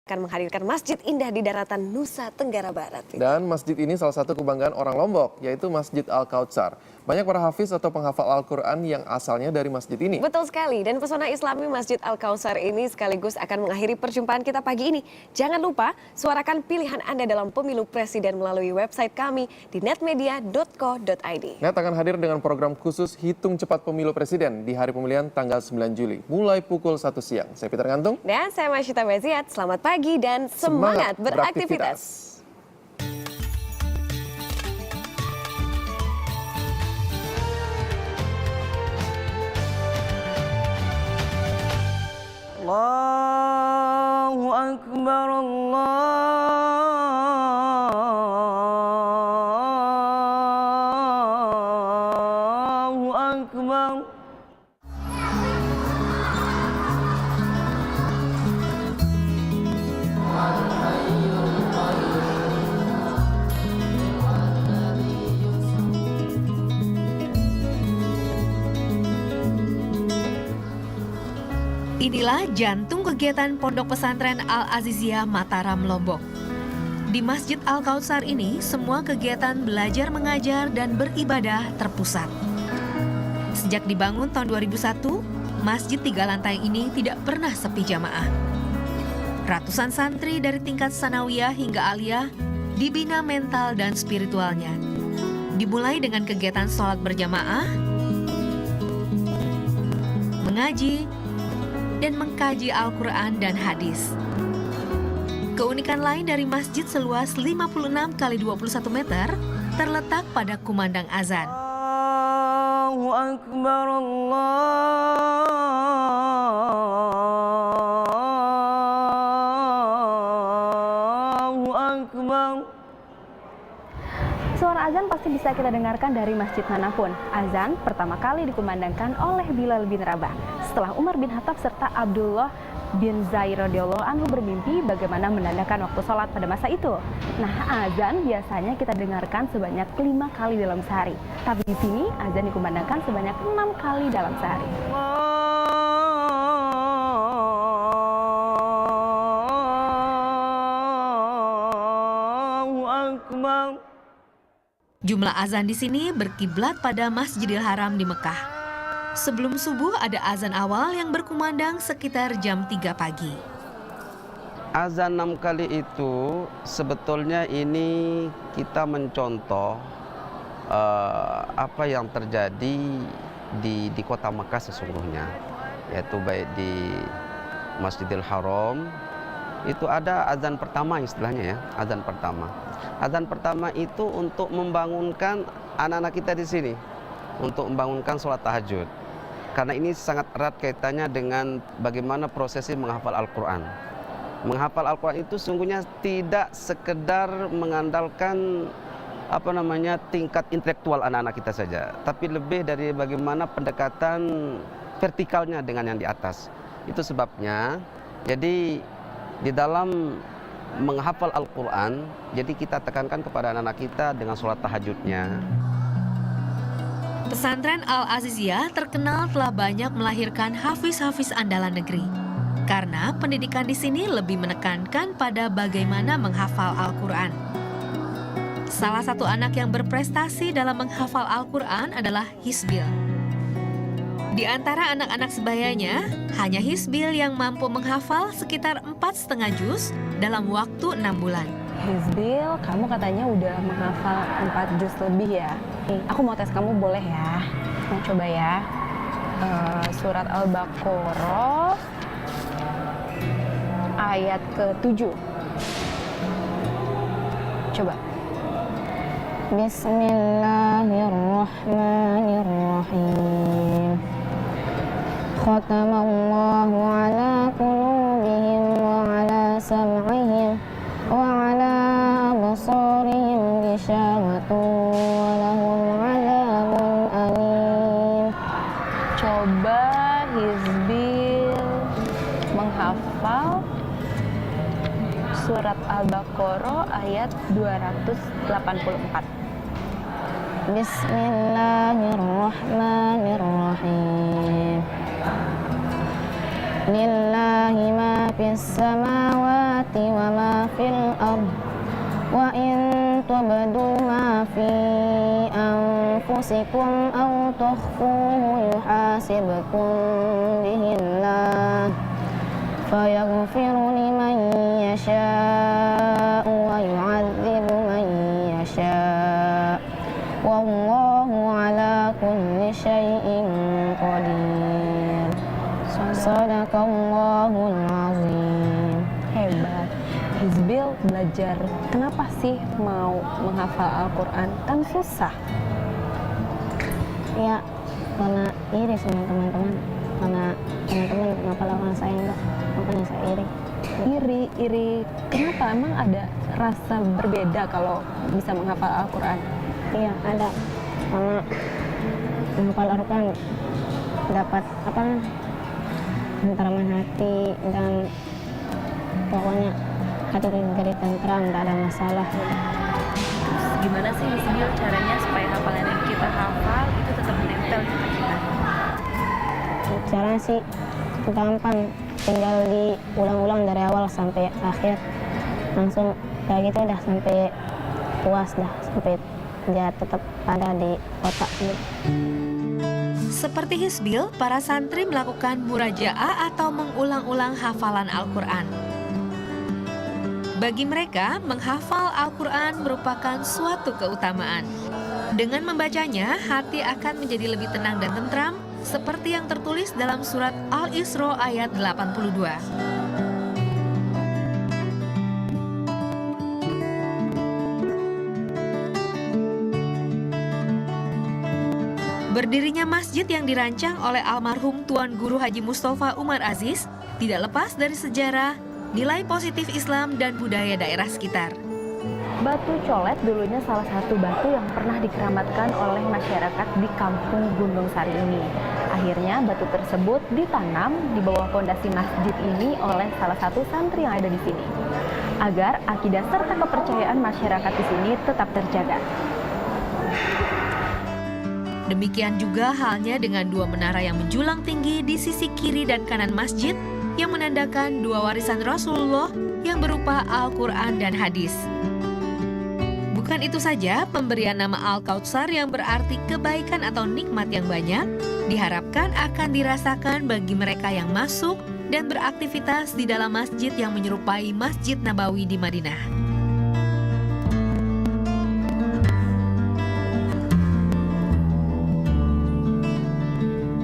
akan menghadirkan masjid indah di daratan Nusa Tenggara Barat. Dan masjid ini salah satu kebanggaan orang Lombok, yaitu Masjid Al-Kautsar. Banyak para hafiz atau penghafal Al-Quran yang asalnya dari masjid ini. Betul sekali, dan pesona Islami Masjid Al-Kautsar ini sekaligus akan mengakhiri perjumpaan kita pagi ini. Jangan lupa, suarakan pilihan Anda dalam pemilu presiden melalui website kami di netmedia.co.id. Net akan hadir dengan program khusus Hitung Cepat Pemilu Presiden di hari pemilihan tanggal 9 Juli, mulai pukul 1 siang. Saya Peter Gantung. Dan saya Masyita Beziat, selamat pagi dan semangat beraktivitas. Allahu Akbar, Allahu Akbar. Inilah jantung kegiatan Pondok Pesantren Al-Aziziyah Mataram, Lombok. Di Masjid Al-Kautsar ini, semua kegiatan belajar mengajar dan beribadah terpusat. Sejak dibangun tahun 2001, masjid 3 lantai ini tidak pernah sepi jamaah. Ratusan santri dari tingkat sanawiyah hingga aliyah dibina mental dan spiritualnya. Dimulai dengan kegiatan sholat berjamaah, mengaji, dan mengkaji Al-Quran dan hadis. Keunikan lain dari masjid seluas 56 x 21 meter terletak pada kumandang azan. Allahu Akbar, Allahu Akbar. Suara azan pasti bisa kita dengarkan dari masjid manapun. Azan pertama kali dikumandangkan oleh Bilal bin Rabah setelah Umar bin Khattab serta Abdullah bin Zaid radhiyallahu anhu bermimpi bagaimana menandakan waktu sholat pada masa itu. Nah, azan biasanya kita dengarkan sebanyak 5 kali dalam sehari. Tapi di sini azan dikumandangkan sebanyak 6 kali dalam sehari. Allahu Akbar. Jumlah azan di sini berkiblat pada Masjidil Haram di Mekah. Sebelum subuh ada azan awal yang berkumandang sekitar jam 3 pagi. Azan 6 kali itu sebetulnya ini kita mencontoh apa yang terjadi di kota Mekah sesungguhnya, yaitu baik di Masjidil Haram itu ada azan pertama istilahnya ya, azan pertama. Azan pertama itu untuk membangunkan anak-anak kita di sini, untuk membangunkan sholat tahajud. Karena ini sangat erat kaitannya dengan bagaimana prosesi menghafal Al-Quran. Menghafal Al-Quran itu sungguhnya tidak sekedar mengandalkan tingkat intelektual anak-anak kita saja, tapi lebih dari bagaimana pendekatan vertikalnya dengan yang di atas. Itu sebabnya, jadi di dalam menghafal Al-Quran, jadi kita tekankan kepada anak-anak kita dengan sholat tahajudnya. Pesantren Al-Aziziyah terkenal telah banyak melahirkan hafiz-hafiz andalan negeri. Karena pendidikan di sini lebih menekankan pada bagaimana menghafal Al-Quran. Salah satu anak yang berprestasi dalam menghafal Al-Quran adalah Hisbil. Di antara anak-anak sebayanya, hanya Hisbil yang mampu menghafal sekitar 4,5 juz dalam waktu 6 bulan. Hisbil, kamu katanya udah menghafal 4 juz lebih ya? Aku mau tes kamu, boleh ya? Mau coba ya? Surat Al-Baqarah ayat ke-7. Coba. Bismillahirrahmanirrahim. Khatamallahu ala qulubihim wa ala sam'ihim wa ala absarihim ghishawatun wa lahum 'adzabun alim. Coba Hisbil menghafal surat Al-Baqarah ayat 284. Bismillahirrahmanirrahim. Lillahi ma fis samawati وما في الأرض وإن تبدوا ما في أنفسكم أو تخفوه يحاسبكم به الله فيغفر لمن يشاء ويعذب من يشاء والله على كل شيء قدير Sadaqallahul azim. Hebat. Hizbil belajar. Kenapa sih mau menghafal Al-Quran? Kan susah. Ya, karena iri sama teman-teman. Karena teman-teman ngapal Al-Quran saya enggak, makanya saya iri. Iri. Kenapa? Emang ada rasa berbeda kalau bisa menghafal Al-Quran? Iya, ada. Karena menghafal Al-Quran dapat tenteraman hati dan pokoknya hati jadi tentram, tidak ada masalah. Gimana sih Hizbil caranya supaya hafalan yang kita hafal itu tetap menempel di kita? Caranya sih gampang, tinggal diulang-ulang dari awal sampai akhir, langsung kayak gitu udah sampai puas dah, sampai dia tetap ada di otak gitu. Seperti Hizbil, para santri melakukan murajaah atau mengulang-ulang hafalan Al-Quran. Bagi mereka, menghafal Al-Quran merupakan suatu keutamaan. Dengan membacanya, hati akan menjadi lebih tenang dan tentram, seperti yang tertulis dalam surat Al-Isra ayat 82. Berdirinya masjid yang dirancang oleh almarhum Tuan Guru Haji Mustafa Umar Aziz tidak lepas dari sejarah, nilai positif Islam dan budaya daerah sekitar. Batu colet dulunya salah satu batu yang pernah dikeramatkan oleh masyarakat di kampung Gunung Sari ini. Akhirnya batu tersebut ditanam di bawah pondasi masjid ini oleh salah satu santri yang ada di sini, agar akidah serta kepercayaan masyarakat di sini tetap terjaga. Demikian juga halnya dengan dua menara yang menjulang tinggi di sisi kiri dan kanan masjid yang menandakan dua warisan Rasulullah yang berupa Al-Quran dan hadis. Bukan itu saja, pemberian nama Al-Kautsar yang berarti kebaikan atau nikmat yang banyak diharapkan akan dirasakan bagi mereka yang masuk dan beraktivitas di dalam masjid yang menyerupai Masjid Nabawi di Madinah.